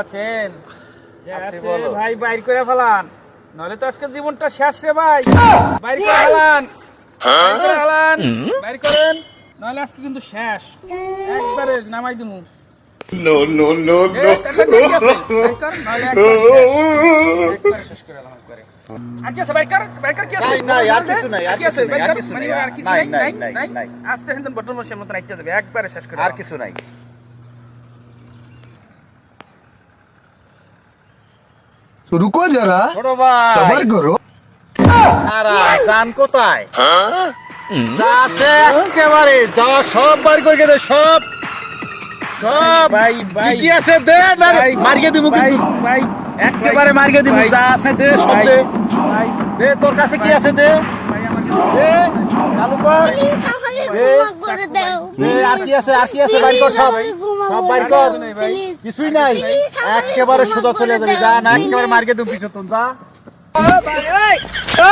আছেন ভাই, বাইর করে ফেলান, নইলে তো আজকে জীবনটা শেষ রে ভাই। বাইর করে ফেলান, বাইর করেন, নইলে আজকে কিন্তু শেষ, একবারে নামাই দিমু। No, no, no, no. আর কিছু নাই। तो रुको जरा ছোট ভাই, सबर करो জান কোথায়? যাচ্ছে একেবারে, যা সব বার করে দে, সব সব কি আছে দে, না মারিয়ে দিব কিন্তু, একেবারে মারিয়ে দিব, যা আছে দে, সব দে দে, তোর কাছে কি আছে দে, দে চালু কর, দে দে, আর কি আছে, আর কি আছে, বাইর কর, সব সব বাইর কর, কিছুই নাই, একেবারে সোজা চলে যাবে, যা না, একেবারে মারিয়ে দিব পিছন, যা।